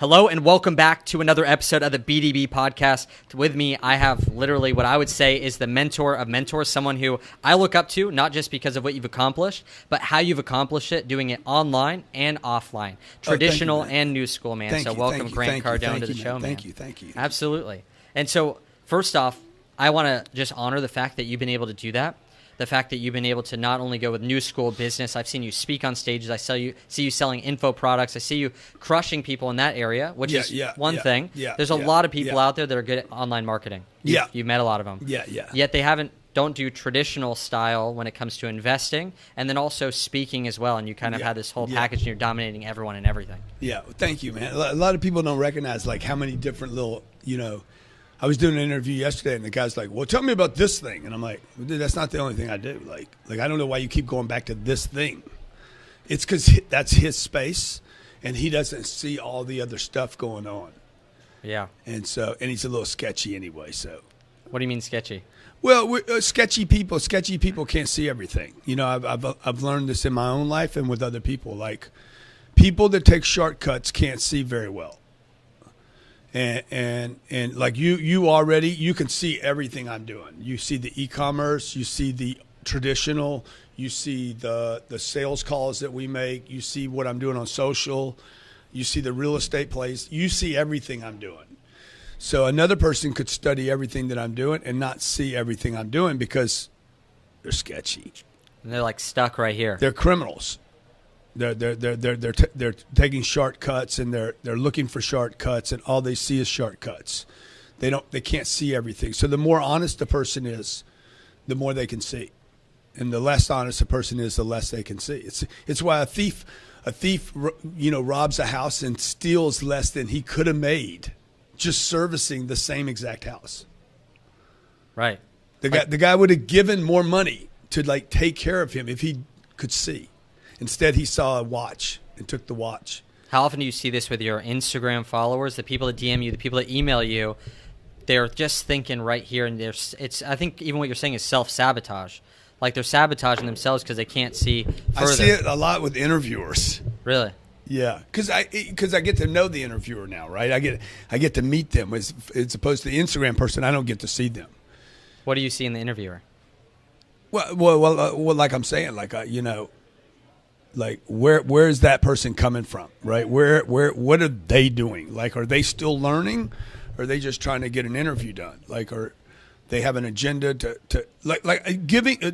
Hello and welcome back to another episode of the BDB podcast. With me, I have literally what I would say is the mentor of mentors, someone who I look up to, not just because of what you've accomplished, but how you've accomplished it, doing it online and offline, traditional and new school, man. So welcome Grant Cardone to the show, man. Thank you. Absolutely. And so first off, I want to just honor the fact that you've been able to do that. The fact that you've been able to not only go with new school business, I've seen you speak on stages, I see you selling info products, I see you crushing people in that area, which is one thing. There's a lot of people out there that are good at online marketing. You've met a lot of them. Yet they don't do traditional style when it comes to investing, and then also speaking as well, and you kind of have this whole package and you're dominating everyone and everything. Yeah, thank you, man. A lot of people don't recognize like how many different little, I was doing an interview yesterday, and the guy's like, well, tell me about this thing. And I'm like, well, dude, that's not the only thing I do. Like I don't know why you keep going back to this thing. It's because that's his space, and he doesn't see all the other stuff going on. Yeah. And he's a little sketchy anyway, so. What do you mean sketchy? Well, sketchy people can't see everything. I've learned this in my own life and with other people. Like, people that take shortcuts can't see very well. And like you can see everything I'm doing. You see the e-commerce, you see the traditional, you see the sales calls that we make, you see what I'm doing on social, you see the real estate plays, you see everything I'm doing. So another person could study everything that I'm doing and not see everything I'm doing because they're sketchy. And they're like stuck right here. They're criminals. They're taking shortcuts, and they're looking for shortcuts, and all they see is shortcuts. They can't see everything. So the more honest a person is, the more they can see, and the less honest a person is, the less they can see. It's why a thief robs a house and steals less than he could have made just servicing the same exact house. Right. The guy would have given more money to like take care of him if he could see. Instead, he saw a watch and took the watch. How often do you see this with your Instagram followers, the people that DM you, the people that email you? They're just thinking right here, and I think even what you're saying is self-sabotage. Like they're sabotaging themselves because they can't see further. I see it a lot with interviewers. Really? Yeah, because I get to know the interviewer now, right? I get to meet them as opposed to the Instagram person. I don't get to see them. What do you see in the interviewer? Well, like I'm saying, like like where is that person coming from, right? What are they doing? Like, are they still learning, or are they just trying to get an interview done? Like, or they have an agenda to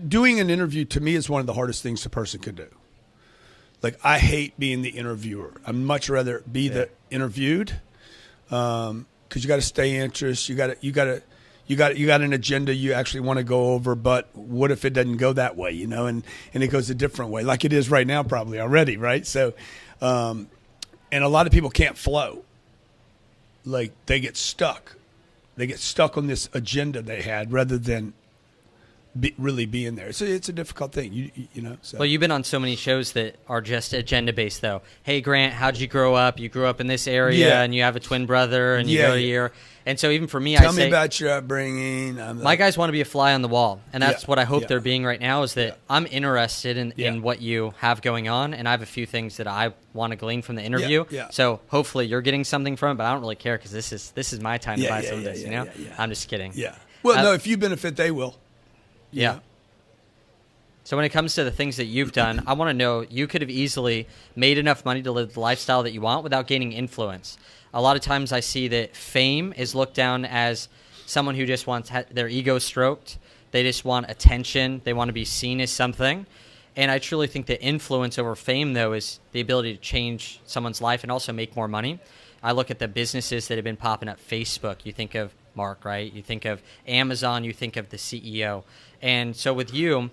doing an interview to me is one of the hardest things a person could do. Like, I hate being the interviewer. I'd much rather be the interviewed, because you got to stay interested. You got an agenda you actually want to go over, but what if it doesn't go that way, and it goes a different way, like it is right now probably already, right? So, and a lot of people can't flow. Like, they get stuck. They get stuck on this agenda they had rather than really being there. So it's a difficult thing, So. Well, you've been on so many shows that are just agenda-based, though. Hey, Grant, how'd you grow up? You grew up in this area, and you have a twin brother, and you go here. And so even for me, Tell me about your upbringing. My guys want to be a fly on the wall, and that's what I hope they're being right now, is that I'm interested in what you have going on, and I have a few things that I want to glean from the interview. So hopefully you're getting something from it, but I don't really care because this is my time to buy some of this, I'm just kidding. Yeah. Well, no, if you benefit, they will. Yeah. So when it comes to the things that you've done, I want to know, you could have easily made enough money to live the lifestyle that you want without gaining influence. A lot of times I see that fame is looked down as someone who just wants their ego stroked. They just want attention. They want to be seen as something. And I truly think that influence over fame, though, is the ability to change someone's life and also make more money. I look at the businesses that have been popping up. Facebook, you think of Mark, right? You think of Amazon, you think of the CEO. And so with you,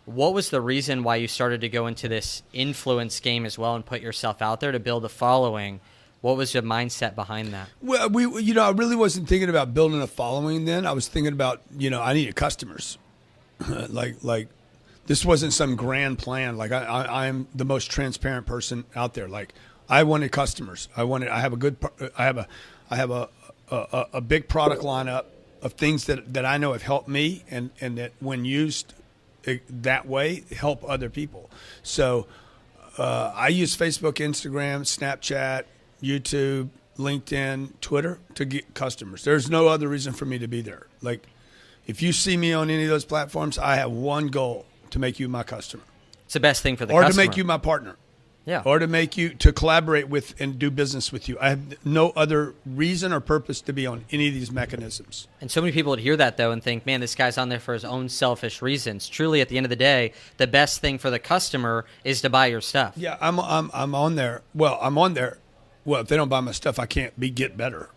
what was the reason why you started to go into this influence game as well and put yourself out there to build a following? What was your mindset behind that? Well, I really wasn't thinking about building a following then. I was thinking about, I needed customers. like this wasn't some grand plan. Like I'm the most transparent person out there. Like, I wanted customers. I have a big product lineup of things that I know have helped me and that when used that way help other people. So I use Facebook, Instagram, Snapchat, YouTube, LinkedIn, Twitter to get customers. There's no other reason for me to be there. Like, if you see me on any of those platforms, I have one goal: to make you my customer. It's the best thing for the customer. Or customer. to make you my partner. Yeah. Or to collaborate with and do business with you. I have no other reason or purpose to be on any of these mechanisms. And so many people would hear that, though, and think, man, this guy's on there for his own selfish reasons. Truly, at the end of the day, the best thing for the customer is to buy your stuff. Yeah, I'm on there. Well, I'm on there. Well, if they don't buy my stuff, I can't get better.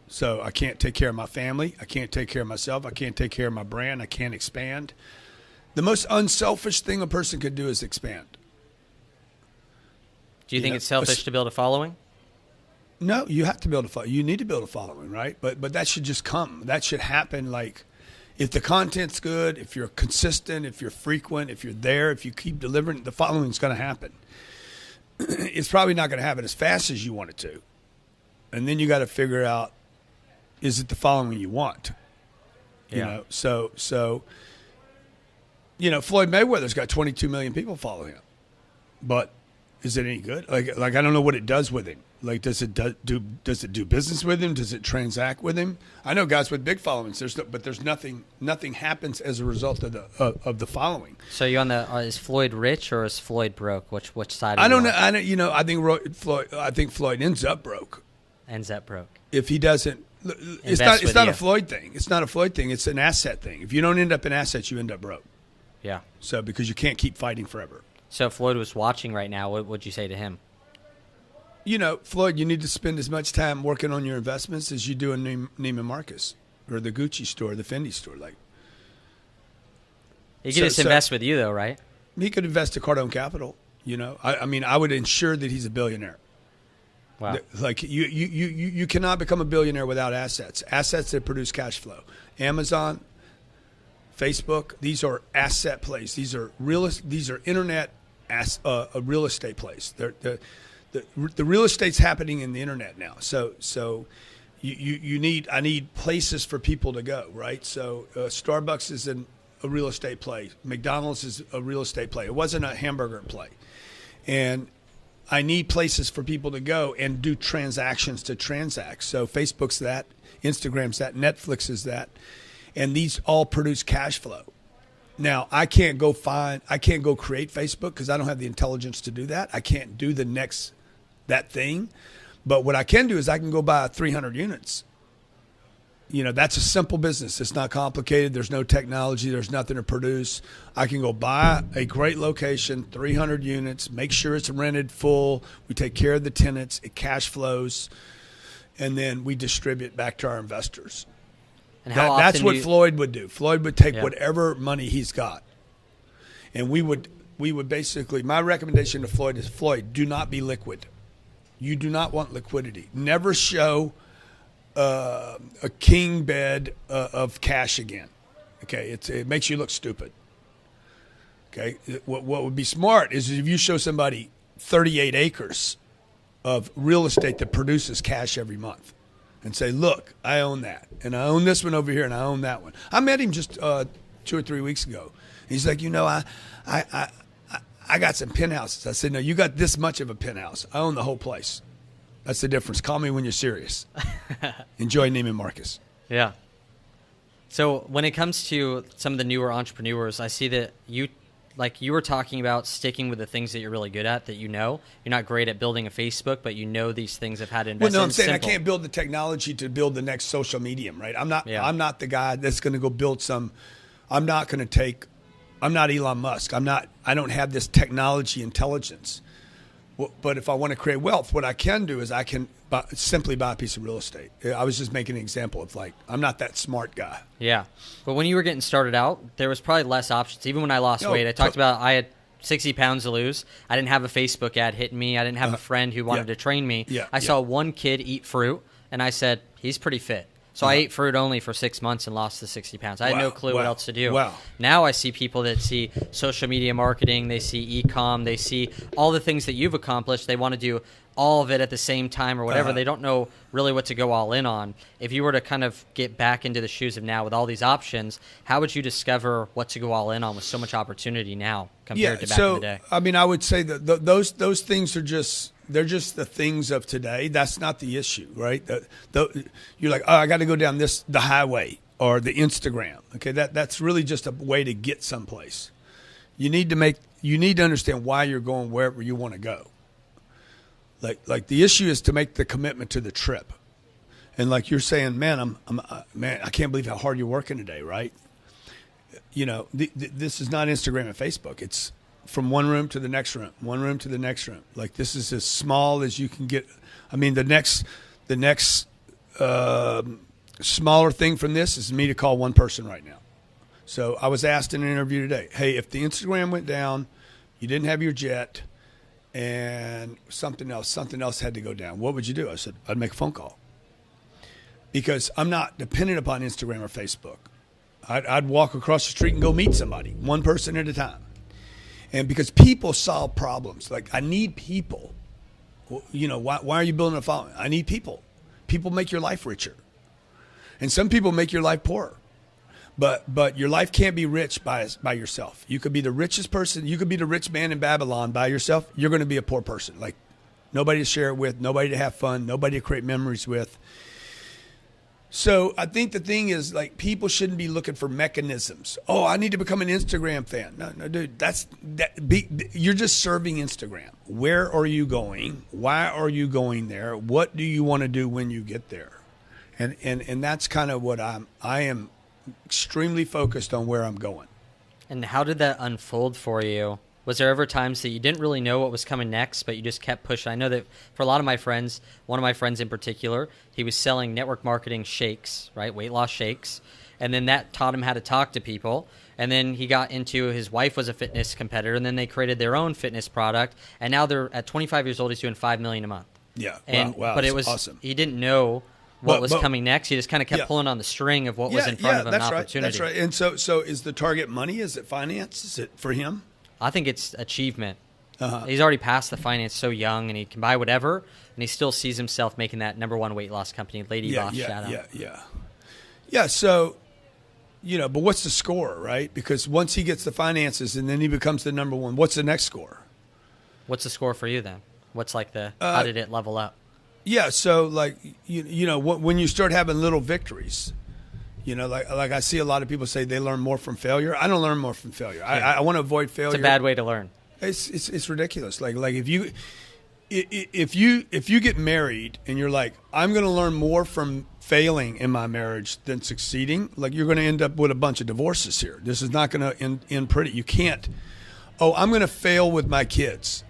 So I can't take care of my family. I can't take care of myself. I can't take care of my brand. I can't expand. The most unselfish thing a person could do is expand. Do you think it's selfish to build a following? No, you have to build a following. You need to build a following, right? But that should just come. That should happen. Like, if the content's good, if you're consistent, if you're frequent, if you're there, if you keep delivering, the following's going to happen. It's probably not going to happen as fast as you want it to. And then you got to figure out, is it the following you want? You know, so Floyd Mayweather's got 22 million people follow him, but is it any good? Like I don't know what it does with him. Like, does it do business with him? Does it transact with him? I know guys with big followings. But there's nothing happens as a result of the following. So you on the is Floyd rich or is Floyd broke? Which side? I don't know. I think Floyd ends up broke. Ends up broke if he doesn't. It's not a Floyd thing. It's not a Floyd thing. It's an asset thing. If you don't end up in assets, you end up broke. Yeah. So because you can't keep fighting forever. So if Floyd was watching right now, what would you say to him? Floyd, you need to spend as much time working on your investments as you do in Neiman Marcus or the Gucci store, the Fendi store. Like, he could just invest with you, though, right? He could invest to Cardone Capital. I would ensure that he's a billionaire. Wow. Like, you cannot become a billionaire without assets. Assets that produce cash flow. Amazon, Facebook, these are asset plays. These are internet real estate plays. The real estate's happening in the internet now. So I need places for people to go, right? So Starbucks is a real estate play. McDonald's is a real estate play. It wasn't a hamburger play. And I need places for people to go and do transactions to transact. So Facebook's that, Instagram's that, Netflix is that. And these all produce cash flow. Now, I can't go create Facebook because I don't have the intelligence to do that. I can't do that thing. But what I can do is I can go buy 300 units. That's a simple business. It's not complicated. There's no technology. There's nothing to produce. I can go buy a great location, 300 units, make sure it's rented full. We take care of the tenants. It cash flows. And then we distribute back to our investors. And that's what Floyd would do. Floyd would take whatever money he's got. And we would basically, my recommendation to Floyd is, Floyd, do not be liquid. You do not want liquidity. Never show a king bed of cash again. Okay, it makes you look stupid. Okay, what would be smart is if you show somebody 38 acres of real estate that produces cash every month, and say, look, I own that, and I own this one over here, and I own that one. I met him just 2 or 3 weeks ago. He's like, I got some penthouses. I said, no, you got this much of a penthouse. I own the whole place. That's the difference. Call me when you're serious. Enjoy Neiman Marcus. Yeah. So when it comes to some of the newer entrepreneurs, I see that you were talking about sticking with the things that you're really good at, that you're not great at building a Facebook, but these things have had to invest in. Well, no, I'm saying I can't build the technology to build the next social medium, right? I'm not the guy that's going to go build some. I'm not Elon Musk. I don't have this technology intelligence. But if I want to create wealth, what I can do is I can simply buy a piece of real estate. I was just making an example of, I'm not that smart guy. Yeah. But when you were getting started out, there was probably less options. Even when I lost weight, I talked about I had 60 pounds to lose. I didn't have a Facebook ad hitting me. I didn't have a friend who wanted to train me. I saw one kid eat fruit, and I said, he's pretty fit. So I ate fruit only for 6 months and lost the 60 pounds. I had no clue what else to do. Wow. Now I see people that see social media marketing, they see e-com, they see all the things that you've accomplished. They want to do all of it at the same time or whatever. They don't know really what to go all in on. If you were to kind of get back into the shoes of now with all these options, how would you discover what to go all in on with so much opportunity now compared to back in the day? I would say that those things are just they're just the things of today. That's not the issue, right? You're like, oh, I got to go down the highway or the Instagram. Okay, that's really just a way to get someplace. You need to understand why you're going wherever you want to go. Like the issue is to make the commitment to the trip. And like you're saying, man, man, I can't believe how hard you're working today, right? You know, this is not Instagram and Facebook. It's from one room to the next room, one room to the next room. Like this is as small as you can get. I mean, the next smaller thing from this is me to call one person right now. So I was asked in an interview today, hey, if the Instagram went down, you didn't have your jet, and something else had to go down, what would you do? I said, I'd make a phone call. Because I'm not dependent upon Instagram or Facebook. I'd walk across the street and go meet somebody, one person at a time. And because people solve problems. Like, I need people. You know, why are you building a following? I need people. People make your life richer. And some people make your life poorer. But your life can't be rich by yourself. You could be the richest person. You could be the rich man in Babylon by yourself. You're going to be a poor person. Like, nobody to share it with, nobody to have fun, nobody to create memories with. So I think the thing is, like, people shouldn't be looking for mechanisms. Oh, I need to become an Instagram fan. No, dude, you're just serving Instagram. Where are you going? Why are you going there? What do you want to do when you get there? And that's kind of what I am extremely focused on where I'm going. And how did that unfold for you? Was there ever times that you didn't really know what was coming next, but you just kept pushing? I know that for a lot of my friends, one of my friends in particular, he was selling network marketing shakes, right? Weight loss shakes. And then that taught him how to talk to people. And then he got into, his wife was a fitness competitor, and then they created their own fitness product. And now they're at 25 years old, he's doing $5 million a month. Yeah. And, wow. But it was awesome. He didn't know what was coming next. He just kind of kept pulling on the string of what was in front of him, an opportunity. That's right. And so is the target money? Is it finance? Is it for him? I think it's achievement. Uh-huh. He's already passed the finance so young, and he can buy whatever, and he still sees himself making that number one weight loss company, Lady Boss, shout out. Yeah, so, you know, but what's the score, right? Because once he gets the finances and then he becomes the number one, what's the next score? What's the score for you then? What's like how did it level up? Yeah, so like, you know, when you start having little victories, you know, like I see a lot of people say they learn more from failure. I don't learn more from failure. Yeah. I want to avoid failure. It's a bad way to learn. It's ridiculous. Like if you get married and you're like, I'm going to learn more from failing in my marriage than succeeding, like you're going to end up with a bunch of divorces here. This is not going to end pretty. You can't. Oh, I'm going to fail with my kids,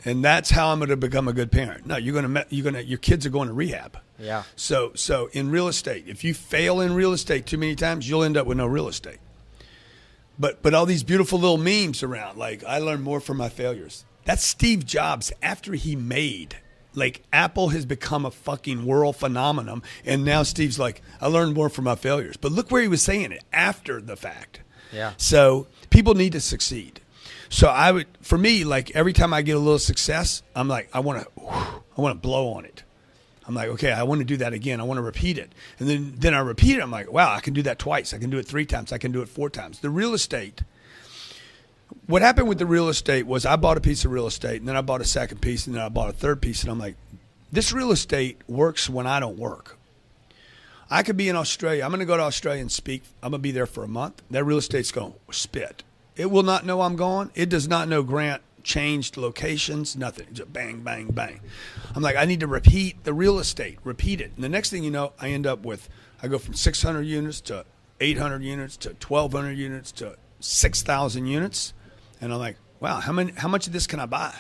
and that's how I'm going to become a good parent. No, your kids are going to rehab. Yeah. So in real estate, if you fail in real estate too many times, you'll end up with no real estate. But all these beautiful little memes around, like, I learned more from my failures. That's Steve Jobs after he made, like, Apple has become a fucking world phenomenon. And now Steve's like, I learned more from my failures. But look where he was saying it, after the fact. Yeah. So people need to succeed. So for me, like, every time I get a little success, I'm like, I want to blow on it. I'm like, okay, I want to do that again. I want to repeat it. And then I repeat it. I'm like, wow, I can do that twice. I can do it 3 times. I can do it 4 times. The real estate, what happened with the real estate was I bought a piece of real estate, and then I bought a second piece, and then I bought a third piece. And I'm like, this real estate works when I don't work. I could be in Australia. I'm going to go to Australia and speak. I'm going to be there for a month. That real estate's going to spit. It will not know I'm gone. It does not know Grant changed locations, nothing. Just bang, bang, bang. I'm like, I need to repeat the real estate, repeat it. And the next thing you know, I go from 600 units to 800 units to 1,200 units to 6,000 units. And I'm like, wow, how much of this can I buy?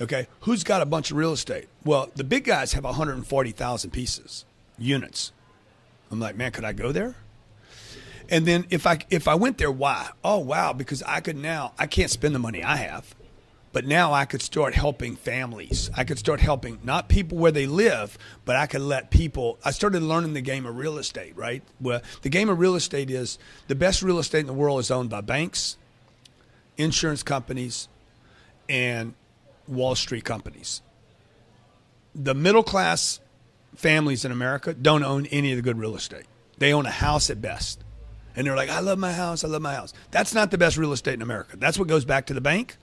Okay, who's got a bunch of real estate? Well, the big guys have 140,000 units. I'm like, man, could I go there? And then if I went there, why? Oh, wow, because I can't spend the money I have. But now I could start helping families. I could start helping not people where they live, but I could let people. I started learning the game of real estate, right? Well, the game of real estate is the best real estate in the world is owned by banks, insurance companies, and Wall Street companies. The middle class families in America don't own any of the good real estate. They own a house at best. And they're like, I love my house. I love my house. That's not the best real estate in America. That's what goes back to the bank.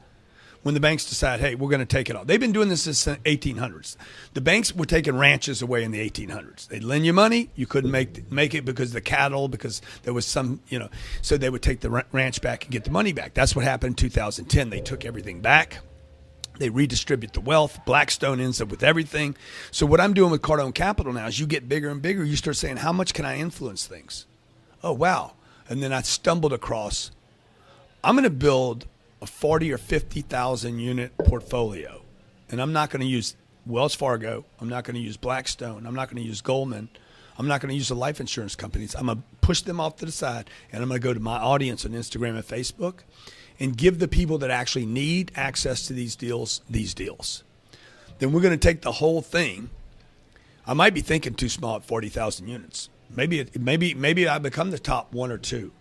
when the banks decide, hey, we're going to take it all. They've been doing this since the 1800s. The banks were taking ranches away in the 1800s. They'd lend you money. You couldn't make it because of the cattle, because there was some, so they would take the ranch back and get the money back. That's what happened in 2010. They took everything back. They redistribute the wealth. Blackstone ends up with everything. So what I'm doing with Cardone Capital now is you get bigger and bigger. You start saying, how much can I influence things? Oh, wow. And then I stumbled across, I'm going to build a 40 or 50,000 unit portfolio. And I'm not going to use Wells Fargo. I'm not going to use Blackstone. I'm not going to use Goldman. I'm not going to use the life insurance companies. I'm going to push them off to the side, and I'm going to go to my audience on Instagram and Facebook and give the people that actually need access to these deals. Then we're going to take the whole thing. I might be thinking too small at 40,000 units. Maybe I become the top one or two,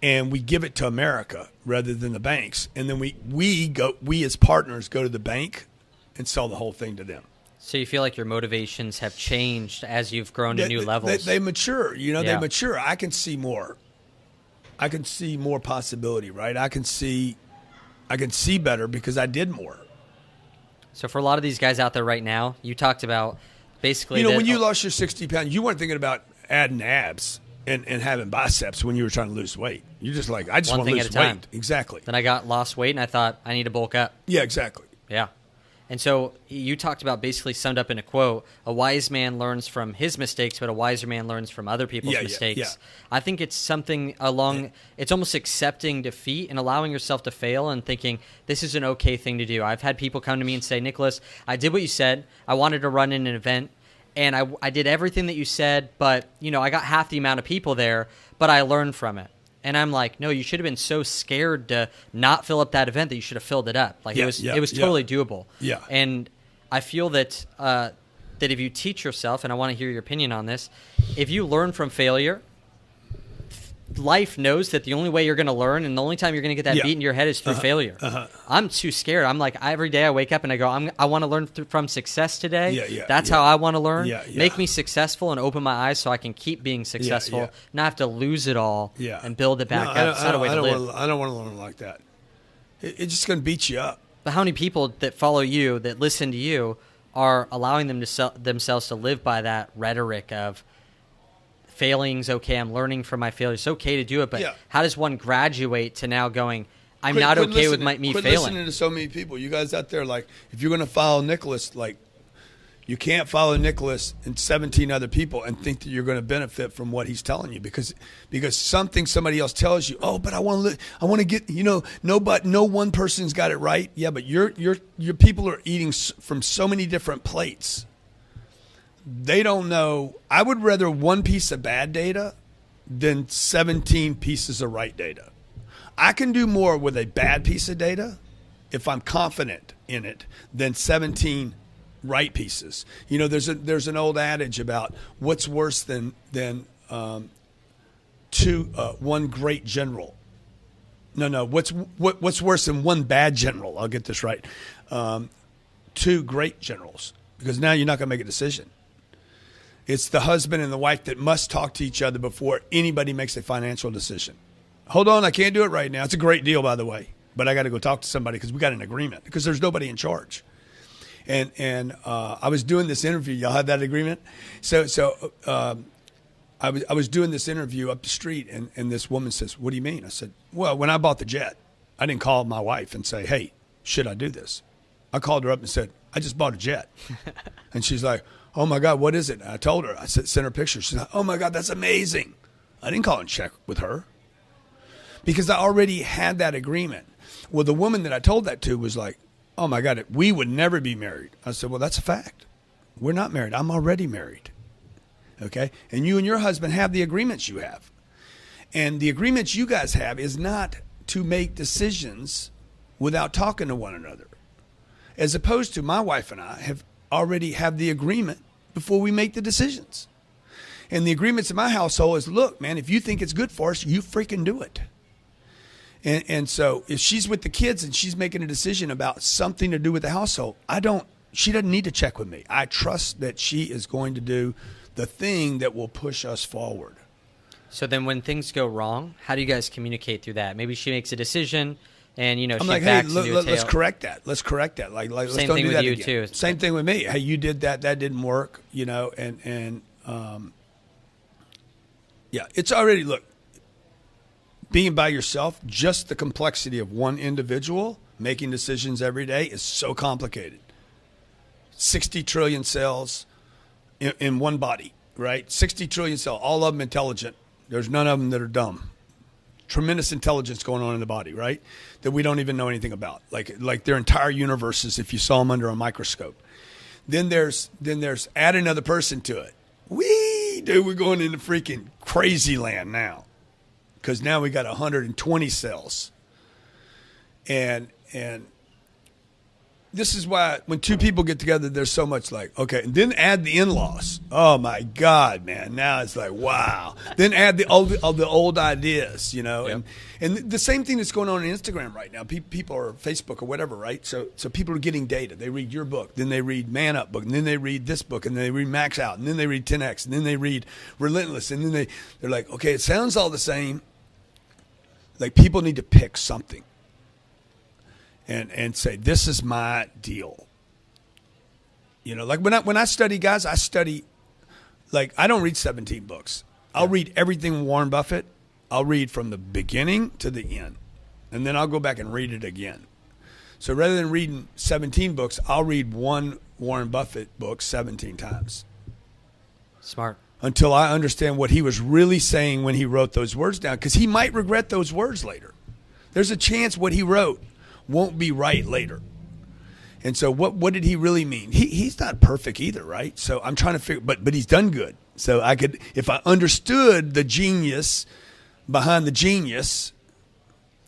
and we give it to America rather than the banks. And then we as partners go to the bank and sell the whole thing to them. So you feel like your motivations have changed as you've grown to new levels? They mature. They mature. I can see more. I can see more possibility, right? I can see better because I did more. So for a lot of these guys out there right now, you talked about basically when you lost your 60 pounds, you weren't thinking about adding abs and having biceps when you were trying to lose weight. You're just like, I just want to lose weight. Exactly. Then I lost weight and I thought, I need to bulk up. Yeah, exactly. Yeah. And so you talked about, basically summed up in a quote, a wise man learns from his mistakes, but a wiser man learns from other people's mistakes. Yeah. I think it's something it's almost accepting defeat and allowing yourself to fail and thinking this is an okay thing to do. I've had people come to me and say, Nicholas, I did what you said. I wanted to run in an event, and I did everything that you said, but I got half the amount of people there, but I learned from it. And I'm like, no, you should have been so scared to not fill up that event that you should have filled it up. Like it was totally doable. Yeah. And I feel that that if you teach yourself, and I want to hear your opinion on this, if you learn from failure, life knows that the only way you're going to learn and the only time you're going to get that beat in your head is through failure. I'm too scared. I'm like, every day I wake up and I go, I want to learn from success today. That's how I want to learn. Make me successful and open my eyes so I can keep being successful, not have to lose it all and build it back up. It's not a way to live. I don't want to learn like that. It's just going to beat you up. But how many people that follow you, that listen to you, are allowing themselves to live by that rhetoric of, failing's okay, I'm learning from my failure. It's okay to do it, but how does one graduate to now going, I'm not okay with me failing? Quit listening to so many people. You guys out there, like, if you're going to follow Nicholas, like, you can't follow Nicholas and 17 other people and think that you're going to benefit from what he's telling you because somebody else tells you, oh, but I want to get, no one person's got it right. Yeah, but your people are eating from so many different plates. They don't know. I would rather one piece of bad data than 17 pieces of right data. I can do more with a bad piece of data if I'm confident in it than 17 right pieces. There's an old adage about what's worse than one great general. No. What's worse than one bad general? I'll get this right. Two great generals, because now you're not going to make a decision. It's the husband and the wife that must talk to each other before anybody makes a financial decision. Hold on, I can't do it right now. It's a great deal, by the way, but I got to go talk to somebody because we got an agreement because there's nobody in charge. And I was doing this interview. Y'all have that agreement? So I was doing this interview up the street, and this woman says, "What do you mean?" I said, "Well, when I bought the jet, I didn't call my wife and say, 'Hey, should I do this?' I called her up and said, 'I just bought a jet.'" And she's like, "Oh my God, what is it?" And I told her. I sent her pictures. She's like, "Oh my God, that's amazing." I didn't call and check with her because I already had that agreement. Well, the woman that I told that to was like, "Oh my God, we would never be married." I said, "Well, that's a fact. We're not married. I'm already married." Okay? And you and your husband have the agreements you have. And the agreements you guys have is not to make decisions without talking to one another. As opposed to my wife and I already have the agreement before we make the decisions. And the agreements in my household is, look, man, if you think it's good for us, you freaking do it. And so if she's with the kids and she's making a decision about something to do with the household, she doesn't need to check with me. I trust that she is going to do the thing that will push us forward. So then when things go wrong, how do you guys communicate through that? Maybe she makes a decision, And I'm she like, hey, backs into a let's tail. correct that. Let's correct that. Like let's Same don't thing do with that you, again. too. Same thing with me. Hey, you did that. That didn't work. And yeah, it's already being by yourself. Just the complexity of one individual making decisions every day is so complicated. 60 trillion cells in one body, right? 60 trillion cells, all of them intelligent. There's none of them that are dumb. Tremendous intelligence going on in the body, right? That we don't even know anything about. Like their entire universes if you saw them under a microscope. Then there's add another person to it. Dude, we're going into freaking crazy land now. Because now we got 120 cells. And this is why when two people get together, there's so much okay. And then add the in-laws. Oh my God, man! Now it's wow. Then add the old ideas, Yep. and the same thing that's going on Instagram right now. People or Facebook or whatever, right? So people are getting data. They read your book, then they read Man Up book, and then they read this book, and then they read Max Out, and then they read 10X, and then they read Relentless, and then they're like, okay, it sounds all the same. Like people need to pick something. And say, this is my deal. Like when I study, guys, I study, I don't read 17 books. I'll read everything Warren Buffett. I'll read from the beginning to the end. And then I'll go back and read it again. So rather than reading 17 books, I'll read one Warren Buffett book 17 times. Smart. Until I understand what he was really saying when he wrote those words down. Because he might regret those words later. There's a chance what he wrote won't be right later. And so what did he really mean? He's not perfect either, right? So I'm trying to figure, but he's done good. So I could, if I understood the genius behind the genius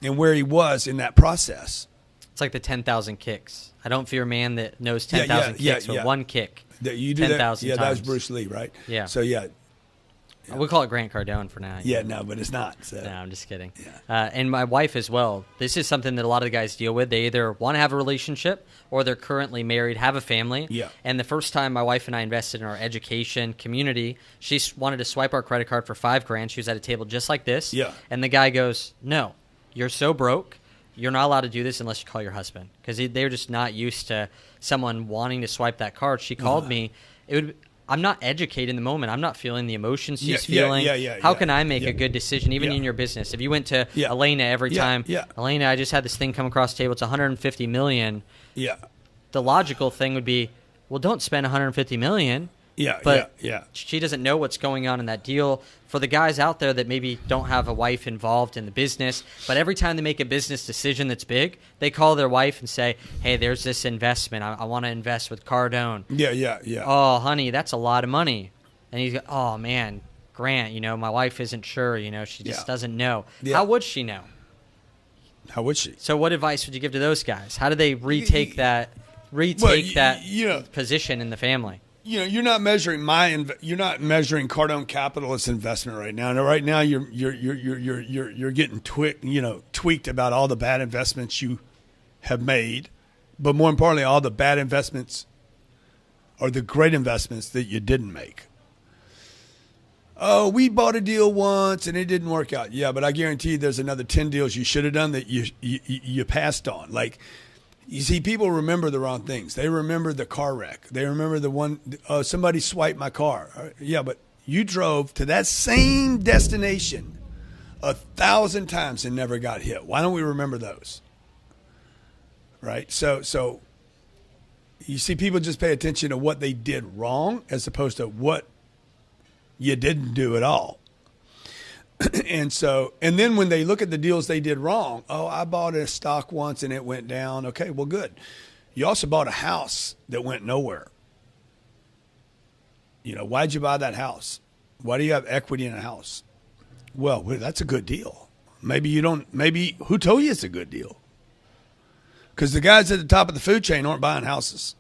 and where he was in that process. It's like the 10,000 kicks. I don't fear a man that knows 10,000 kicks with one kick. You do 10,000 that. Yeah, times. that was Bruce Lee, right? Yeah. So yeah. We'll call it Grant Cardone for now. Yeah, no, but it's not. So. No, I'm just kidding. Yeah. And my wife as well. This is something that a lot of the guys deal with. They either want to have a relationship or they're currently married, have a family. Yeah. And the first time my wife and I invested in our education community, she wanted to swipe our credit card for $5,000. She was at a table just like this. Yeah. And the guy goes, "No, you're so broke. You're not allowed to do this unless you call your husband." Because they're just not used to someone wanting to swipe that card. She called me. I'm not educated in the moment. I'm not feeling the emotions she's feeling. How can I make a good decision, even in your business? If you went to Elena every time, Elena, I just had this thing come across the table. It's $150 million. Yeah. The logical thing would be, well, don't spend $150 million. But she doesn't know what's going on in that deal. For the guys out there that maybe don't have a wife involved in the business, but every time they make a business decision that's big, they call their wife and say, "Hey, there's this investment. I want to invest with Cardone." Yeah. "Oh, honey, that's a lot of money." And he's like, "Oh, man, Grant, my wife isn't sure. She just doesn't know." Yeah. How would she know? How would she? So what advice would you give to those guys? How do they retake that position in the family? You're not measuring you're not measuring Cardone Capitalist investment right now. And right now, you're getting tweaked about all the bad investments you have made, but more importantly, all the bad investments or the great investments that you didn't make. Oh, we bought a deal once and it didn't work out. Yeah, but I guarantee you, there's another 10 deals you should have done that you passed on. You see, people remember the wrong things. They remember the car wreck. They remember the one, somebody swiped my car. Yeah, but you drove to that same destination 1,000 times and never got hit. Why don't we remember those? Right? So you see, people just pay attention to what they did wrong as opposed to what you didn't do at all. And then when they look at the deals they did wrong, oh, I bought a stock once and it went down. Okay, well, good. You also bought a house that went nowhere. Why'd you buy that house? Why do you have equity in a house? Well, that's a good deal. Maybe who told you it's a good deal? Because the guys at the top of the food chain aren't buying houses.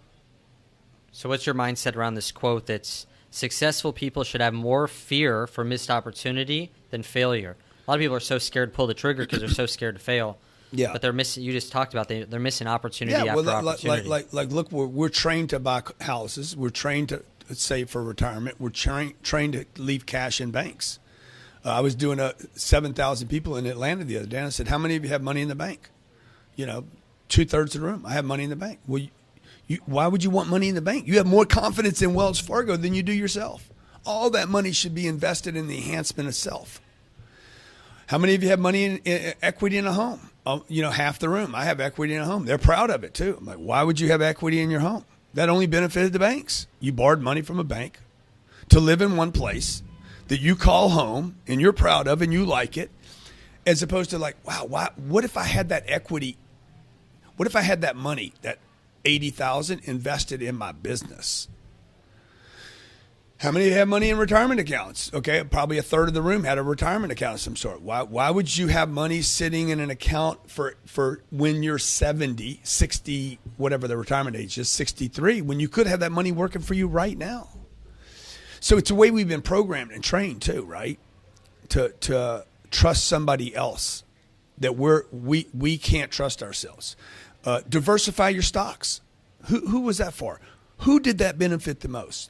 So what's your mindset around this quote that's successful people should have more fear for missed opportunity than failure? A lot of people are so scared to pull the trigger because they're so scared to fail. Yeah. But they're missing. You just talked about they're missing opportunity after opportunity. Look, we're trained to buy houses. We're trained to save for retirement. We're trained to leave cash in banks. I was doing 7,000 people in Atlanta the other day, and I said, "How many of you have money in the bank?" you know, 2/3 of the room. I have money in the bank. Well, why would you want money in the bank? You have more confidence in Wells Fargo than you do yourself. All that money should be invested in the enhancement of self. How many of you have money in equity in a home? You know, half the room. I have equity in a home. They're proud of it too. I'm like, why would you have equity in your home? That only benefited the banks. You borrowed money from a bank to live in one place that you call home and you're proud of and you like it, as opposed to like, wow, what if I had that equity? What if I had that money, that $80,000 invested in my business? How many have money in retirement accounts? Okay, probably 1/3 of the room had a retirement account of some sort. Why would you have money sitting in an account for when you're 70, 60, whatever the retirement age is, 63, when you could have that money working for you right now? So it's the way we've been programmed and trained too, right? To trust somebody else, that we can't trust ourselves. Diversify your stocks. Who was that for? Who did that benefit the most?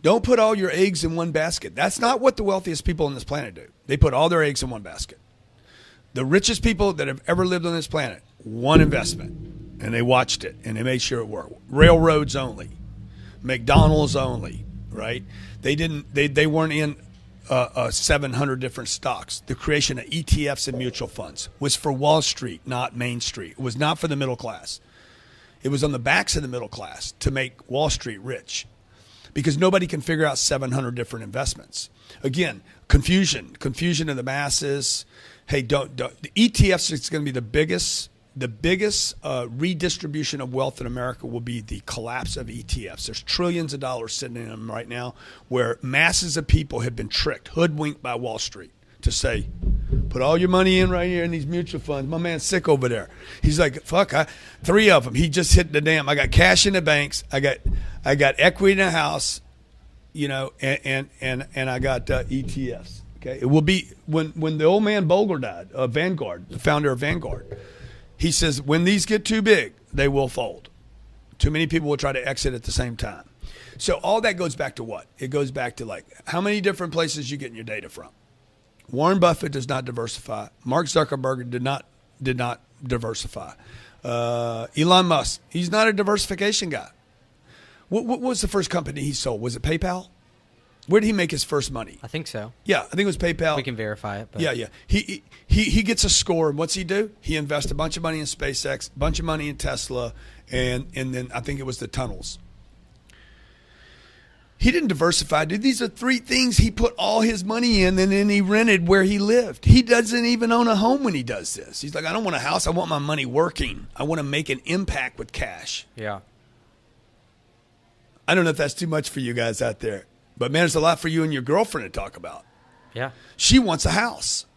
Don't put all your eggs in one basket. That's not what the wealthiest people on this planet do. They put all their eggs in one basket. The richest people that have ever lived on this planet, one investment, and they watched it, and they made sure it worked. Railroads only, McDonald's only, right? They weren't in 700 different stocks. The creation of ETFs and mutual funds was for Wall Street, not Main Street. It was not for the middle class. It was on the backs of the middle class to make Wall Street rich, because nobody can figure out 700 different investments. Again, confusion of the masses. Hey, don't. The ETFs is going to be the biggest redistribution of wealth in America will be the collapse of ETFs. There's trillions of dollars sitting in them right now, where masses of people have been tricked, hoodwinked by Wall Street to say, put all your money in right here in these mutual funds. My man's sick over there. He's like, fuck, 3 of them. He just hit the dam. I got cash in the banks. I got equity in the house, you know, and I got ETFs. Okay, it will be when the old man Bolger died, Vanguard, the founder of Vanguard. He says, when these get too big, they will fold. Too many people will try to exit at the same time. So all that goes back to what? It goes back to like how many different places you getting your data from. Warren Buffett does not diversify. Mark Zuckerberg did not diversify. Elon Musk, he's not a diversification guy. What was the first company he sold? Was it PayPal? Where did he make his first money? I think so. Yeah, I think it was PayPal. We can verify it. But. Yeah. He gets a score, and what's he do? He invests a bunch of money in SpaceX, a bunch of money in Tesla, and then I think it was the tunnels. He didn't diversify, dude. These are 3 things he put all his money in, and then he rented where he lived. He doesn't even own a home when he does this. He's like, I don't want a house. I want my money working. I want to make an impact with cash. Yeah. I don't know if that's too much for you guys out there, but man, there's a lot for you and your girlfriend to talk about. Yeah. She wants a house.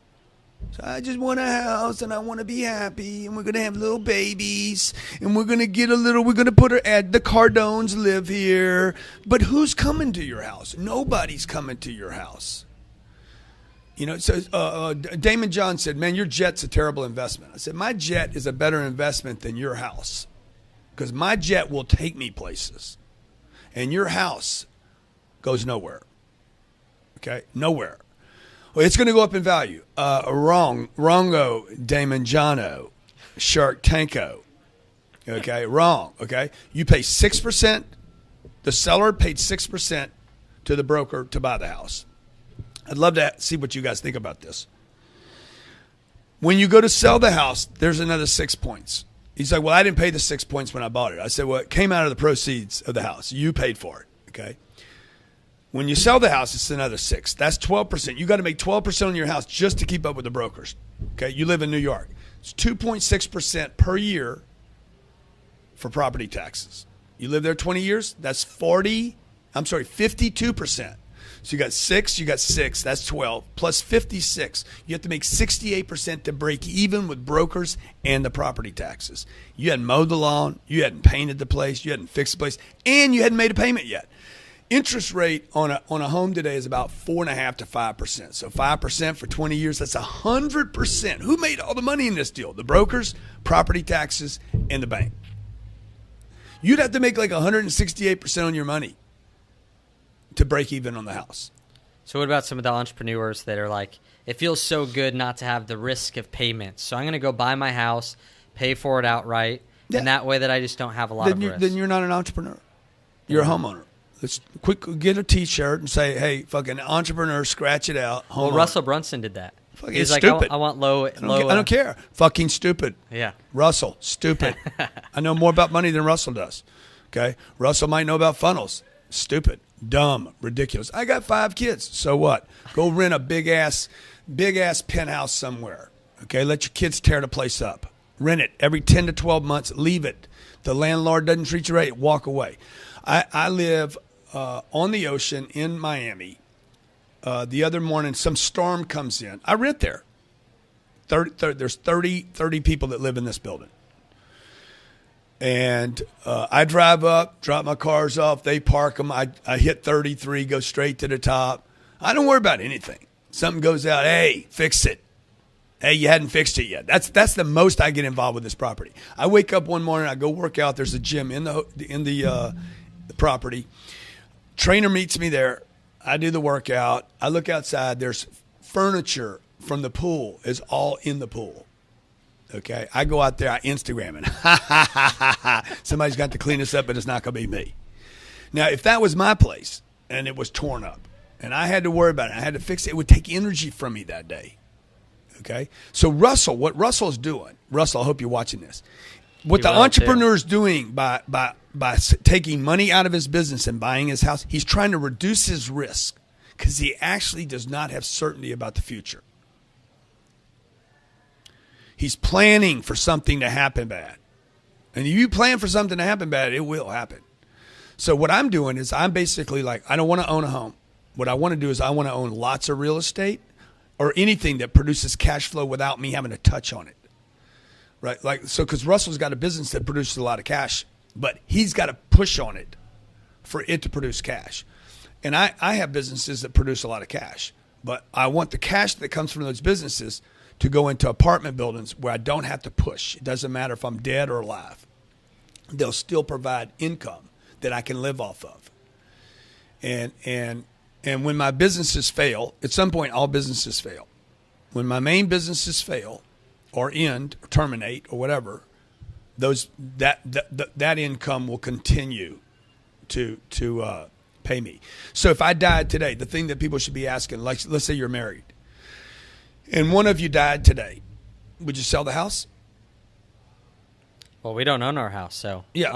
So I just want a house, and I want to be happy, and we're going to have little babies, and we're going to put her at the Cardones live here. But who's coming to your house? Nobody's coming to your house. You know, so Damon John said, man, your jet's a terrible investment. I said, my jet is a better investment than your house, because my jet will take me places, and your house goes nowhere. Okay? Nowhere. Well, it's going to go up in value. Wrongo, Damon Jono, Shark Tanko. Okay, wrong. Okay, you pay 6%. The seller paid 6% to the broker to buy the house. I'd love to see what you guys think about this. When you go to sell the house, there's another 6 points. He's like, well, I didn't pay the 6 points when I bought it. I said, well, it came out of the proceeds of the house. You paid for it. Okay. When you sell the house, it's another 6. That's 12%. You got to make 12% on your house just to keep up with the brokers. Okay, you live in New York. It's 2.6% per year for property taxes. You live there 20 years, that's 52%. So you got 6, that's 12, plus 56. You have to make 68% to break even with brokers and the property taxes. You hadn't mowed the lawn, you hadn't painted the place, you hadn't fixed the place, and you hadn't made a payment yet. Interest rate on a home today is about 4.5% to 5%. So 5% for 20 years, that's 100%. Who made all the money in this deal? The brokers, property taxes, and the bank. You'd have to make like 168% on your money to break even on the house. So what about some of the entrepreneurs that are like, it feels so good not to have the risk of payments, so I'm going to go buy my house, pay for it outright, and that way that I just don't have a lot of risk. Then you're not an entrepreneur. You're a homeowner. Let's get a T-shirt and say, "Hey, fucking entrepreneur, scratch it out." Homeowner. Well, Russell Brunson did that. He's like, stupid. I want low. I don't care. Fucking stupid. Yeah. Russell, stupid. I know more about money than Russell does. Okay. Russell might know about funnels. Stupid, dumb, ridiculous. I got 5 kids. So what? Go rent a big ass penthouse somewhere. Okay. Let your kids tear the place up. Rent it every 10 to 12 months. Leave it. The landlord doesn't treat you right. Walk away. I live on the ocean in Miami. The other morning, some storm comes in. I rent there. There's 30 people that live in this building. And I drive up, drop my cars off. They park them. I hit 33, go straight to the top. I don't worry about anything. Something goes out. Hey, fix it. Hey, you hadn't fixed it yet. That's the most I get involved with this property. I wake up one morning. I go work out. There's a gym in the property. Trainer meets me there. I do the workout. I look outside. There's furniture from the pool is all in the pool. Okay. I go out there. I Instagram it. Somebody's got to clean this up, but it's not going to be me. Now, if that was my place and it was torn up and I had to worry about it, I had to fix it, it would take energy from me that day. Okay. So Russell, what Russell's doing, Russell, I hope you're watching this. What the entrepreneur's doing by taking money out of his business and buying his house, he's trying to reduce his risk because he actually does not have certainty about the future. He's planning for something to happen bad. And if you plan for something to happen bad, it will happen. So what I'm doing is I'm basically like, I don't want to own a home. What I want to do is I want to own lots of real estate or anything that produces cash flow without me having to touch on it. Right, like so, because Russell's got a business that produces a lot of cash, but he's got to push on it for it to produce cash. And I have businesses that produce a lot of cash, but I want the cash that comes from those businesses to go into apartment buildings where I don't have to push. It doesn't matter if I'm dead or alive. They'll still provide income that I can live off of. And when my businesses fail, at some point all businesses fail. When my main businesses fail, or end, or terminate, or whatever, that income will continue to pay me. So if I died today, the thing that people should be asking, like let's say you're married, and one of you died today, would you sell the house? Well, we don't own our house, so yeah,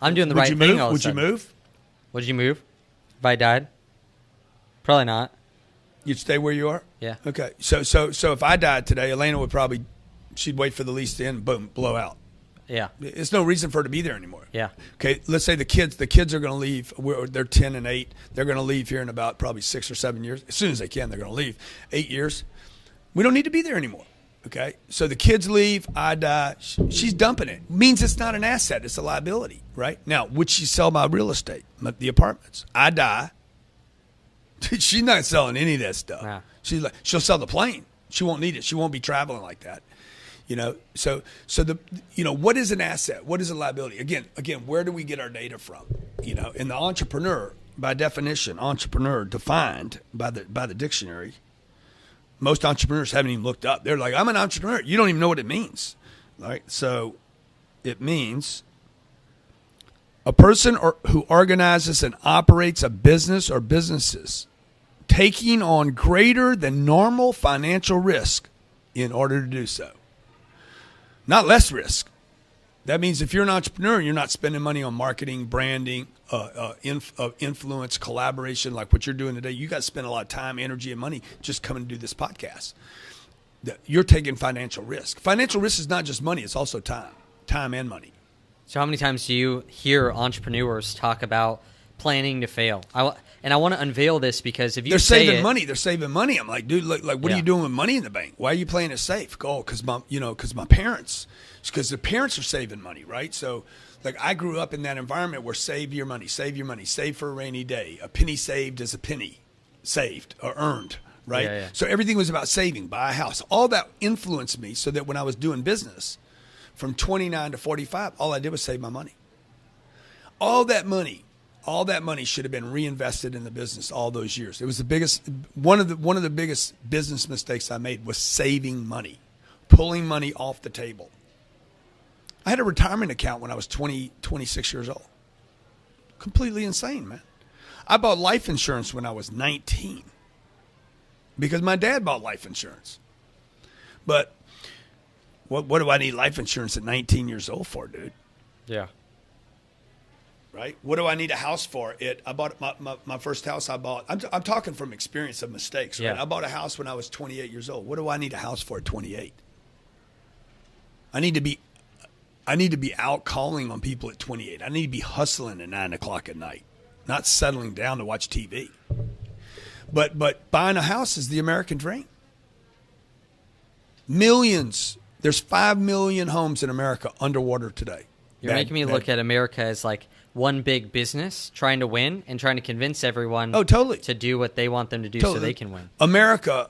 I'm doing the right thing. Would you move? Would you move if I died? Probably not. You'd stay where you are? Yeah. Okay. So if I died today, Elena would probably. She'd wait for the lease to end, boom, blow out. Yeah. There's no reason for her to be there anymore. Yeah. Okay, let's say the kids are going to leave. They're 10 and 8. They're going to leave here in about probably 6 or 7 years. As soon as they can, they're going to leave. 8 years. We don't need to be there anymore. Okay, so the kids leave, I die. She's dumping it. Means it's not an asset. It's a liability, right? Now, would she sell my real estate, the apartments? I die. She's not selling any of that stuff. Nah. She'll sell the plane. She won't need it. She won't be traveling like that. So what is an asset? What is a liability? Again, where do we get our data from? And the entrepreneur, by definition, entrepreneur defined by the dictionary. Most entrepreneurs haven't even looked up. They're like, I'm an entrepreneur. You don't even know what it means, right? So it means a person who organizes and operates a business or businesses, taking on greater than normal financial risk in order to do so. Not less risk. That means if you're an entrepreneur, you're not spending money on marketing, branding, influence, collaboration, like what you're doing today. You got to spend a lot of time, energy, and money just coming to do this podcast. You're taking financial risk. Financial risk is not just money. It's also time and money. So how many times do you hear entrepreneurs talk about planning to fail? I want to unveil this because if you they're saving money. I'm like, dude, what are you doing with money in the bank? Why are you playing it safe? Oh, because my parents, because the parents are saving money, right? So, like, I grew up in that environment where save your money, save for a rainy day. A penny saved is a penny saved or earned, right? Yeah. So everything was about saving, buy a house. All that influenced me so that when I was doing business from 29 to 45, all I did was save my money. All that money should have been reinvested in the business all those years. It was one of the biggest business mistakes I made was saving money, pulling money off the table. I had a retirement account when I was 26 years old. Completely insane, man. I bought life insurance when I was 19 because my dad bought life insurance. But what do I need life insurance at 19 years old for, dude? Yeah. Right? What do I need a house for? I bought my first house I bought. I'm talking from experience of mistakes, right? Yeah. I bought a house when I was 28 years old. What do I need a house for at 28? I need to be out calling on people at 28. I need to be hustling at 9 o'clock at night, not settling down to watch TV. But buying a house is the American dream. Millions. There's 5 million homes in America underwater today. You're making me look at America as like one big business trying to win and trying to convince everyone totally. to do what they want them to do so they can win. America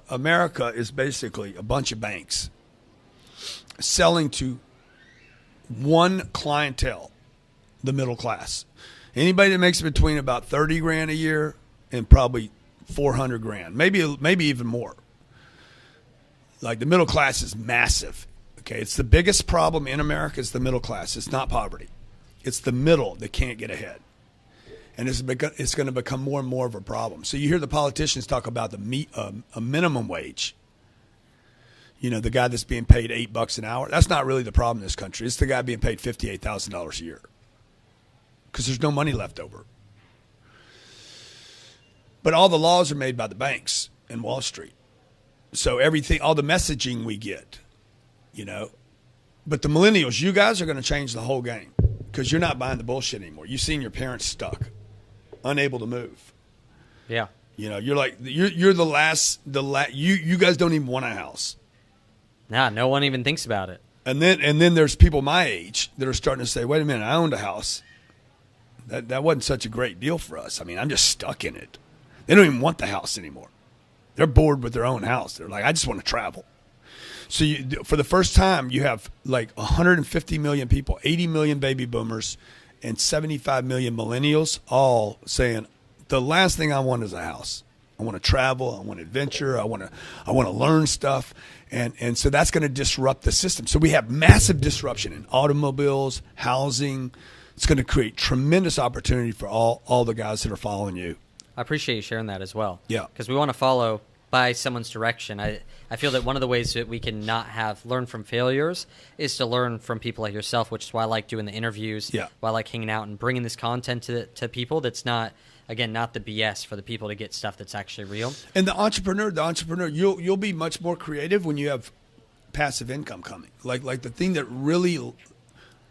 is basically a bunch of banks selling to one clientele, the middle class. Anybody that makes between about 30 grand a year and probably 400 grand, maybe even more. Like the middle class is massive. Okay, it's the biggest problem in America is the middle class. It's not poverty. It's the middle that can't get ahead. And it's going to become more and more of a problem. So you hear the politicians talk about a minimum wage. You know, the guy that's being paid $8 an hour. That's not really the problem in this country. It's the guy being paid $58,000 a year because there's no money left over. But all the laws are made by the banks and Wall Street. So everything, all the messaging we get, you know. But the millennials, you guys are going to change the whole game because you're not buying the bullshit anymore. You've seen your parents stuck, unable to move. Yeah. You know, you're the last. You guys don't even want a house. Nah, no one even thinks about it. And then there's people my age that are starting to say, wait a minute, I owned a house. That wasn't such a great deal for us. I mean, I'm just stuck in it. They don't even want the house anymore. They're bored with their own house. They're like, I just want to travel. So for the first time, you have like 150 million people, 80 million baby boomers, and 75 million millennials all saying, the last thing I want is a house. I want to travel. I want adventure. I want to learn stuff. And so that's going to disrupt the system. So we have massive disruption in automobiles, housing. It's going to create tremendous opportunity for all the guys that are following you. I appreciate you sharing that as well. Yeah. Because we want to follow by someone's direction. I feel that one of the ways that we can not learn from failures is to learn from people like yourself, which is why I like doing the interviews, why I like hanging out and bringing this content to people that's not the BS for the people to get stuff that's actually real. And the entrepreneur, you'll be much more creative when you have passive income coming. Like the thing that really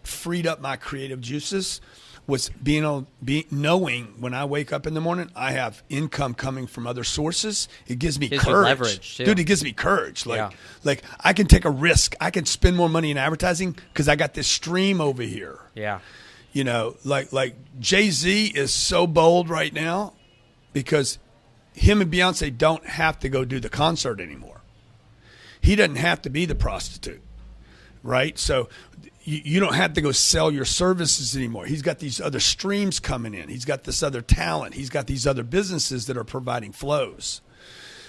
freed up my creative juices was knowing when I wake up in the morning, I have income coming from other sources. It gives me courage. Leverage, too. Dude, it gives me courage. Like I can take a risk. I can spend more money in advertising because I got this stream over here. Yeah. You know, like Jay-Z is so bold right now because him and Beyonce don't have to go do the concert anymore. He doesn't have to be the prostitute, right? So you don't have to go sell your services anymore. He's got these other streams coming in. He's got this other talent. He's got these other businesses that are providing flows.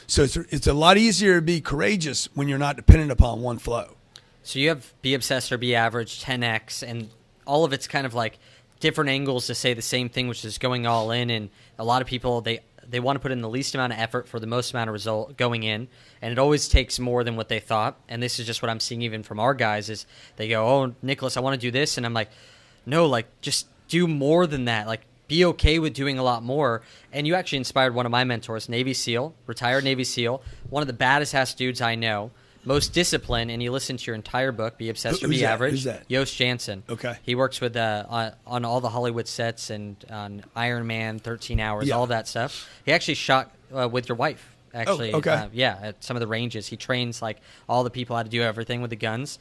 So it's a lot easier to be courageous when you're not dependent upon one flow. So you have Be Obsessed or Be Average, 10X, and all of it's kind of like different angles to say the same thing, which is going all in. And a lot of people, they want to put in the least amount of effort for the most amount of result going in, and it always takes more than what they thought. And this is just what I'm seeing even from our guys is they go, oh, Nicholas, I want to do this. And I'm like, no, like just do more than that. Like be okay with doing a lot more. And you actually inspired one of my mentors, Navy SEAL, retired Navy SEAL, one of the baddest ass dudes I know, most disciplined, and you listen to your entire book, Be Obsessed or Be Average. Who's that? Yost Jansen. Okay. He works with on all the Hollywood sets and on Iron Man, 13 Hours, all that stuff. He actually shot with your wife, actually. Oh, okay. At some of the ranges. He trains like all the people how to do everything with the guns.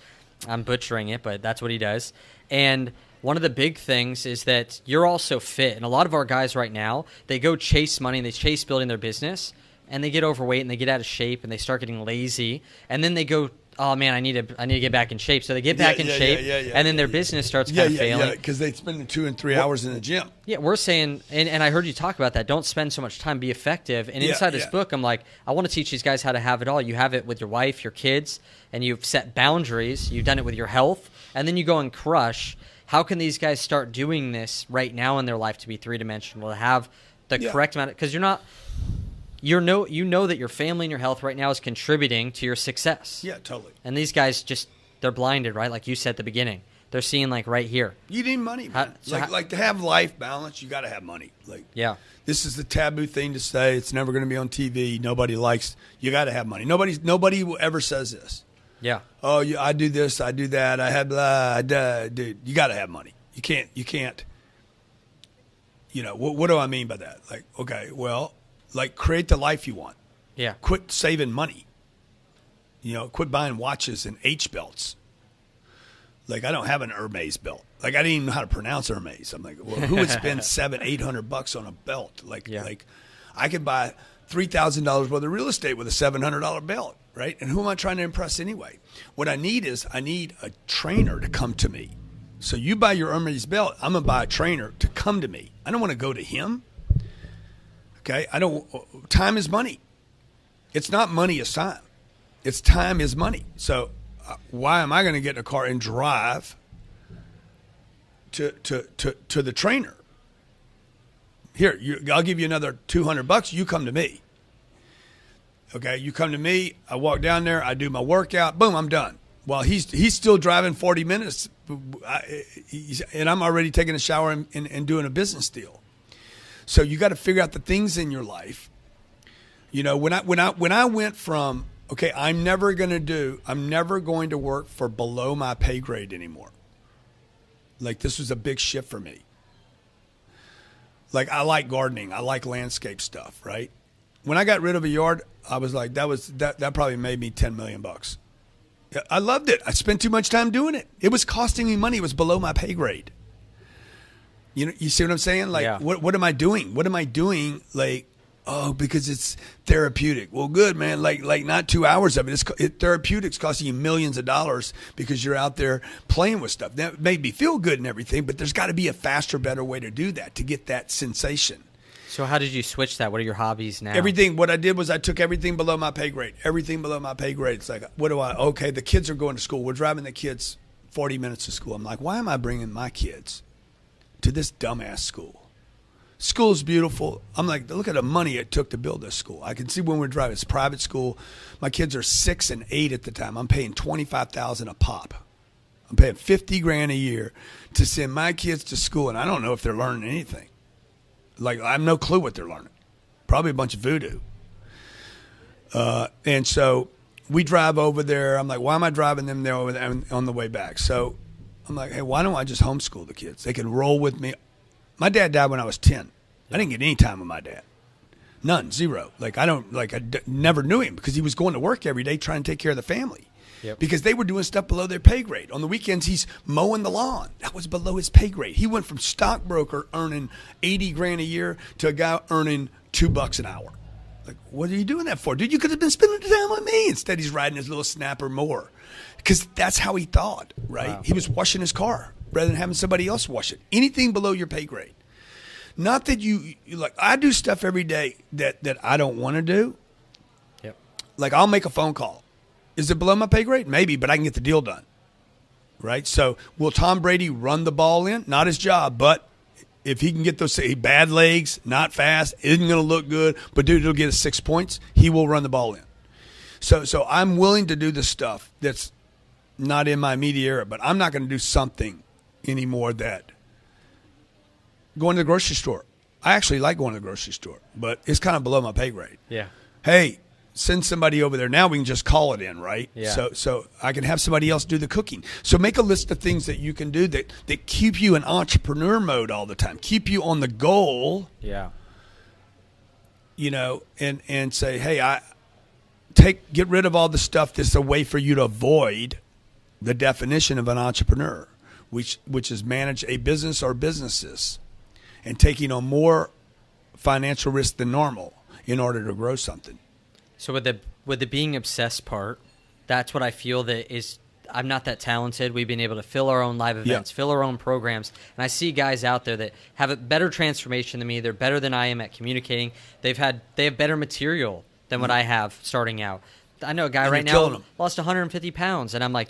I'm butchering it, but that's what he does. And one of the big things is that you're also fit. And a lot of our guys right now, they go chase money and they chase building their business. And they get overweight and they get out of shape and they start getting lazy. And then they go, oh man, I need to get back in shape. So they get back in shape, and then their business starts kind of failing. Because they spend 2 and 3 hours in the gym. Yeah, we're saying, and I heard you talk about that. Don't spend so much time. Be effective. And inside this book, I'm like, I want to teach these guys how to have it all. You have it with your wife, your kids, and you've set boundaries. You've done it with your health, and then you go and crush. How can these guys start doing this right now in their life to be three-dimensional, to have the correct amount? Because you know that your family and your health right now is contributing to your success. Yeah, totally. And these guys they're blinded, right? Like you said at the beginning. They're seeing like right here. You need money, man. Like to have life balance, you got to have money. Like, this is the taboo thing to say. It's never going to be on TV. Nobody likes. You got to have money. Nobody ever says this. Yeah. Oh, I do this. I do that. I have blah. Dude, you got to have money. You can't. You know what do I mean by that? Like, okay, well, like create the life you want. Yeah. Quit saving money. You know, quit buying watches and H belts. Like, I don't have an Hermes belt. Like, I didn't even know how to pronounce Hermes. I'm like, well, who would spend $700-800 on a belt? Like, I could buy $3,000 worth of real estate with a $700 belt, right? And who am I trying to impress anyway? What I need a trainer to come to me. So you buy your Hermes belt, I'm gonna buy a trainer to come to me. I don't want to go to him. Okay, time is money. It's not money is time. It's time is money. So why am I going to get in a car and drive to the trainer? Here, I'll give you another $200. You come to me. Okay, you come to me. I walk down there. I do my workout. Boom, I'm done. While he's still driving 40 minutes, and I'm already taking a shower and doing a business deal. So you got to figure out the things in your life. You know, when I went from okay, I'm never going to work for below my pay grade anymore. Like, this was a big shift for me. Like, I like gardening. I like landscape stuff, right? When I got rid of a yard, I was like, that probably made me $10 million. I loved it. I spent too much time doing it. It was costing me money. It was below my pay grade. You know, you see what I'm saying? Like, what am I doing? What am I doing? Like, oh, because it's therapeutic. Well, good, man. Like not 2 hours of it. Therapeutics costing you millions of dollars because you're out there playing with stuff. That made me feel good and everything, but there's got to be a faster, better way to do that, to get that sensation. So how did you switch that? What are your hobbies now? Everything. What I did was I took everything below my pay grade. Everything below my pay grade. It's like, okay, the kids are going to school. We're driving the kids 40 minutes to school. I'm like, why am I bringing my kids to this dumbass school? School's beautiful. I'm like, look at the money it took to build this school. I can see when we're driving. It's a private school. My kids are 6 and 8 at the time. I'm paying $25,000 a pop. I'm paying $50,000 a year to send my kids to school, and I don't know if they're learning anything. Like, I have no clue what they're learning. Probably a bunch of voodoo. And so we drive over there. I'm like, why am I driving them there on the way back? So I'm like, hey, why don't I just homeschool the kids? They can roll with me. My dad died when I was 10. I didn't get any time with my dad. None, zero. Like, I never knew him because he was going to work every day trying to take care of the family. Yep. Because they were doing stuff below their pay grade. On the weekends, he's mowing the lawn. That was below his pay grade. He went from stockbroker earning $80,000 a year to a guy earning $2 an hour. Like, what are you doing that for? Dude, you could have been spending the time with me. Instead, he's riding his little snapper mower. Because that's how he thought, right? Wow. He was washing his car rather than having somebody else wash it. Anything below your pay grade. Not that you like, I do stuff every day that I don't want to do. Yep. Like, I'll make a phone call. Is it below my pay grade? Maybe, but I can get the deal done. Right? So, will Tom Brady run the ball in? Not his job, but if he can get those bad legs, not fast, isn't going to look good, but dude, it'll get us 6 points, he will run the ball in. So I'm willing to do the stuff that's not in my immediate area, but I'm not going to do something anymore that going to the grocery store. I actually like going to the grocery store, but it's kind of below my pay grade. Yeah. Hey, send somebody over there. Now we can just call it in, right? Yeah. So I can have somebody else do the cooking. So make a list of things that you can do that keep you in entrepreneur mode all the time, keep you on the goal. Yeah. You know, and say, hey, get rid of all the stuff that's a way for you to avoid the definition of an entrepreneur, which is manage a business or businesses and taking on more financial risk than normal in order to grow something. So with the being obsessed part, that's what I feel that is, I'm not that talented. We've been able to fill our own live events, fill our own programs. And I see guys out there that have a better transformation than me. They're better than I am at communicating. They have better material than what I have starting out. I know a guy right now lost 150 pounds, and I'm like,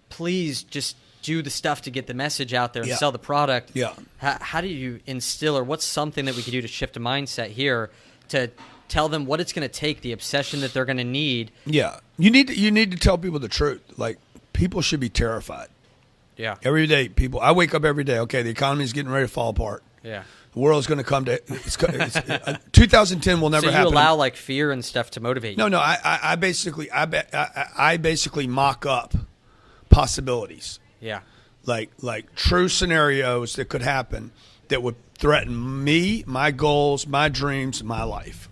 please just do the stuff to get the message out there and Yeah. sell the product. Yeah. How do you instill, or what's something that we could do to shift a mindset here to tell them what it's going to take, the obsession that they're going to need? Yeah. You need to tell people the truth. Like, people should be terrified. Yeah. Every day, I wake up every day. Okay, the economy's getting ready to fall apart. Yeah. The world's going to come to. 2010 will never so you happen. allow like fear and stuff to motivate you. No. I basically mock up possibilities. Yeah. Like true scenarios that could happen that would threaten me, my goals, my dreams, my life.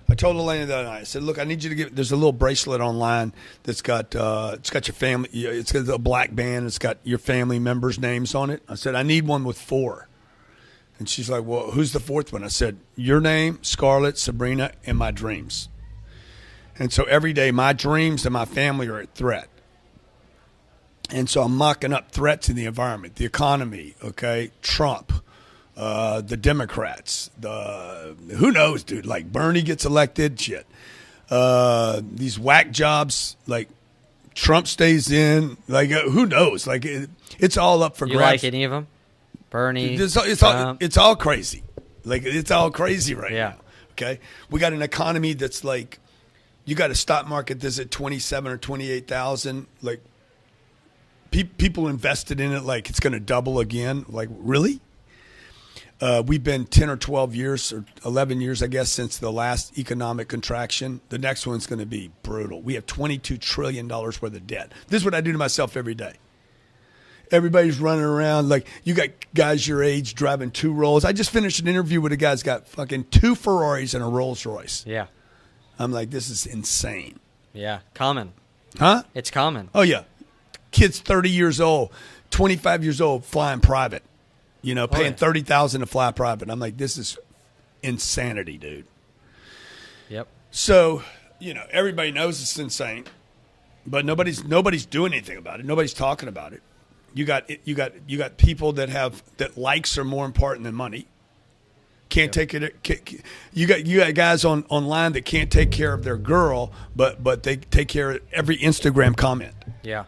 I told Elena the other night, I said, look, I need you to get, there's a little bracelet online that's got, it's got your family, it's got a black band, it's got your family members' names on it. I said, I need one with 4. And she's like, well, who's the 4th one? I said, your name, Scarlett, Sabrina, and my dreams. And so every day my dreams and my family are at threat. And so I'm mocking up threats in the environment, the economy, okay, Trump, the Democrats, who knows, dude, like Bernie gets elected, shit. These whack jobs, like Trump stays in, like who knows? Like it's all up for You grabs. like any of them? Bernie, It's all crazy. Like it's all crazy right Yeah. now. Okay, we got an economy that's like, you got a stock market that's at 27 or 28,000. Like people invested in it like it's going to double again. Like really? We've been 10 or 12 years or 11 years, I guess, since the last economic contraction. The next one's going to be brutal. We have $22 trillion worth of debt. This is what I do to myself every day. Everybody's running around like you got guys your age driving 2 Rolls. I just finished an interview with a guy's got fucking 2 Ferraris and a Rolls Royce. Yeah. I'm like, this is insane. Yeah. Common. Huh? It's common. Oh, yeah. Kids 30 years old, 25 years old, flying private. You know, paying $30,000 to fly private. I'm like, this is insanity, dude. Yep. So, you know, everybody knows it's insane, but nobody's doing anything about it. Nobody's talking about it. You got people that likes are more important than money. Can't take it. You got guys online that can't take care of their girl, but they take care of every Instagram comment. Yeah.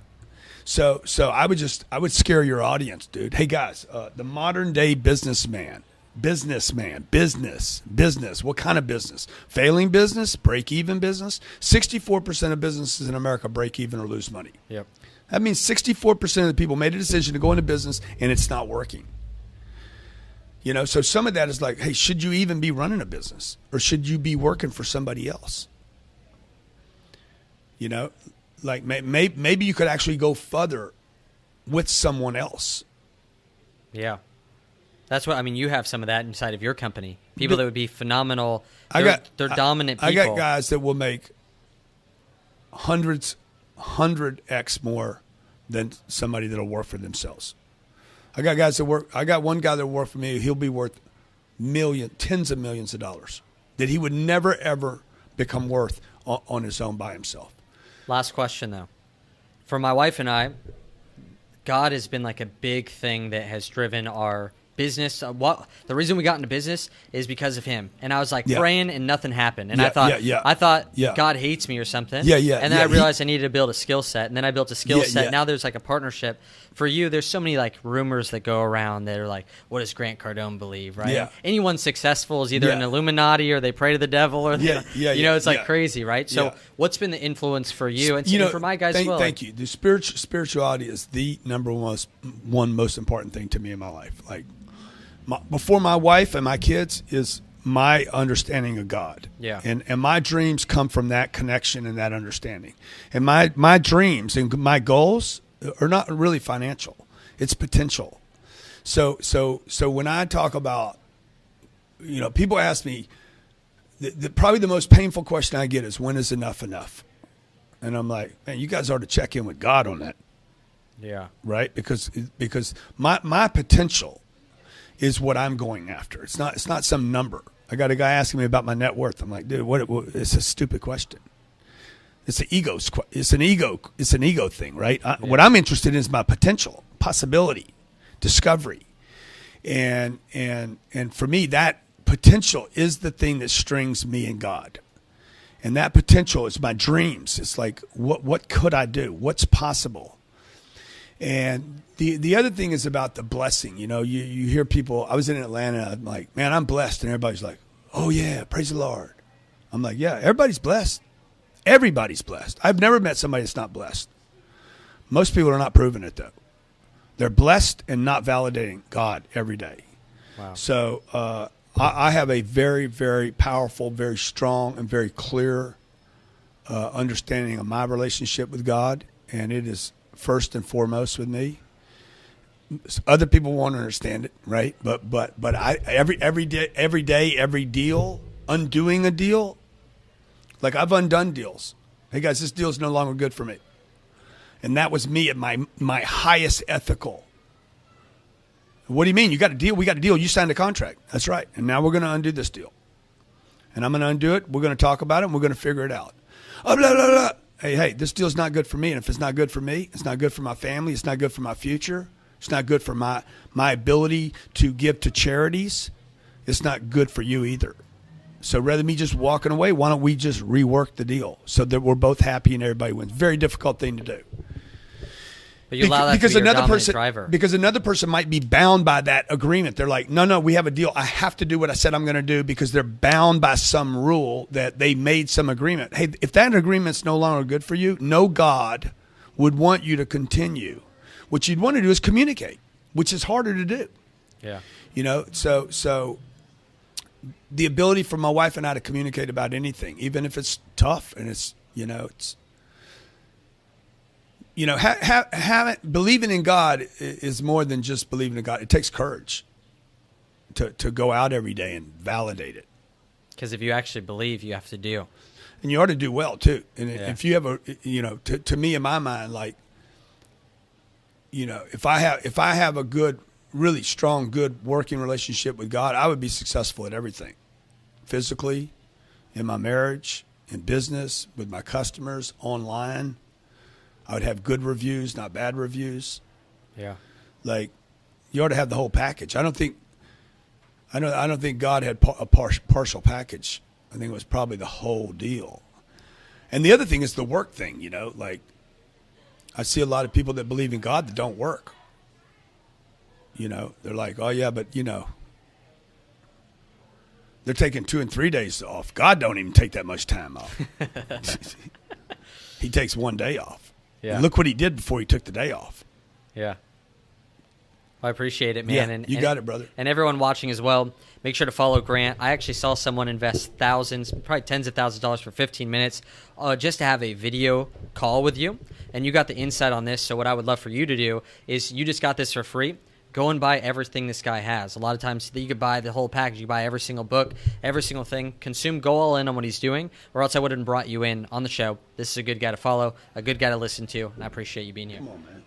So I would scare your audience, dude. Hey guys, the modern day businessman, business. What kind of business? Failing business, break even business. 64% of businesses in America break even or lose money. Yep. That means 64% of the people made a decision to go into business and it's not working. You know, so some of that is like, hey, should you even be running a business or should you be working for somebody else? You know, like maybe you could actually go further with someone else. Yeah. That's what I mean. You have some of that inside of your company. People that would be phenomenal. They're dominant people. I got guys that will make 100x more than somebody that'll work for themselves. I got guys that work. I got one guy that worked for me. He'll be worth tens of millions of dollars that he would never ever become worth on his own by himself. Last question though, for my wife and I, God has been like a big thing that has driven our business. The reason we got into business is because of him. And I was like praying and nothing happened. And I thought God hates me or something. And then I realized I needed to build a skill set. And then I built a skill set. Now there's like a partnership. For you, there's so many like rumors that go around that are like, what does Grant Cardone believe, right? Yeah. Anyone successful is either an Illuminati or they pray to the devil or it's like crazy, right? So what's been the influence for you and for my guys as well? Thank you. The spirituality is the number one most important thing to me in my life. Like before my wife and my kids is my understanding of God. Yeah. And my dreams come from that connection and that understanding. And my dreams and my goals are not really financial. It's potential. So when I talk about, you know, people ask me, probably the most painful question I get is, when is enough? And I'm like, man, you guys ought to check in with God on that. Yeah. Right? Because my potential is what I'm going after. It's not some number. I got a guy asking me about my net worth. I'm like, dude, it's a stupid question. It's an ego. It's an ego thing, right? What I'm interested in is my potential, possibility, discovery, and for me, that potential is the thing that strings me and God, and that potential is my dreams. It's like what could I do? What's possible? And the other thing is about the blessing. You know, you hear people. I was in Atlanta. I'm like, man, I'm blessed, and everybody's like, oh yeah, praise the Lord. I'm like, yeah, everybody's blessed. Everybody's blessed. I've never met somebody that's not blessed. Most people are not proving it though. They're blessed and not validating God every day. Wow. So I have a very, very powerful, very strong, and very clear understanding of my relationship with God, and it is first and foremost with me. Other people won't understand it, right? But I every day, every deal, undoing a deal, like I've undone deals. Hey guys, this deal is no longer good for me, and that was me at my highest ethical. What do you mean? You got a deal? We got a deal. You signed a contract. That's right. And now we're going to undo this deal. And I'm going to undo it. We're going to talk about it, and we're going to figure it out. Oh, blah, blah, blah. Hey, this deal's not good for me. And if it's not good for me, it's not good for my family. It's not good for my future. It's not good for my ability to give to charities. It's not good for you either. So rather than me just walking away, why don't we just rework the deal so that we're both happy and everybody wins? Very difficult thing to do. But you allow that because to be your another person, driver. because another person might be bound by that agreement. They're like, no, we have a deal. I have to do what I said I'm going to do because they're bound by some rule that they made some agreement. Hey, if that agreement's no longer good for you, no God would want you to continue. What you'd want to do is communicate, which is harder to do. Yeah. You know, so the ability for my wife and I to communicate about anything, even if it's tough and it's, believing in God is more than just believing in God. It takes courage to go out every day and validate it. Because if you actually believe, you have to do. And you ought to do well too. And if you have to me in my mind, like, if I have a good, really strong, good working relationship with God, I would be successful at everything, physically, in my marriage, in business, with my customers, online. I would have good reviews, not bad reviews. Yeah. Like, you ought to have the whole package. I don't think God had a partial package. I think it was probably the whole deal. And the other thing is the work thing, like I see a lot of people that believe in God that don't work. They're like, oh yeah, but they're taking 2 and 3 days off. God don't even take that much time off. He takes 1 day off. Yeah. And look what he did before he took the day off. Yeah. I appreciate it, man. Yeah, you got it, brother. And everyone watching as well, make sure to follow Grant. I actually saw someone invest thousands, probably tens of thousands of dollars for 15 minutes just to have a video call with you. And you got the insight on this. So what I would love for you to do is you just got this for free. Go and buy everything this guy has. A lot of times you could buy the whole package. You buy every single book, every single thing. Consume, go all in on what he's doing, or else I wouldn't have brought you in on the show. This is a good guy to follow, a good guy to listen to, and I appreciate you being here. Come on, man.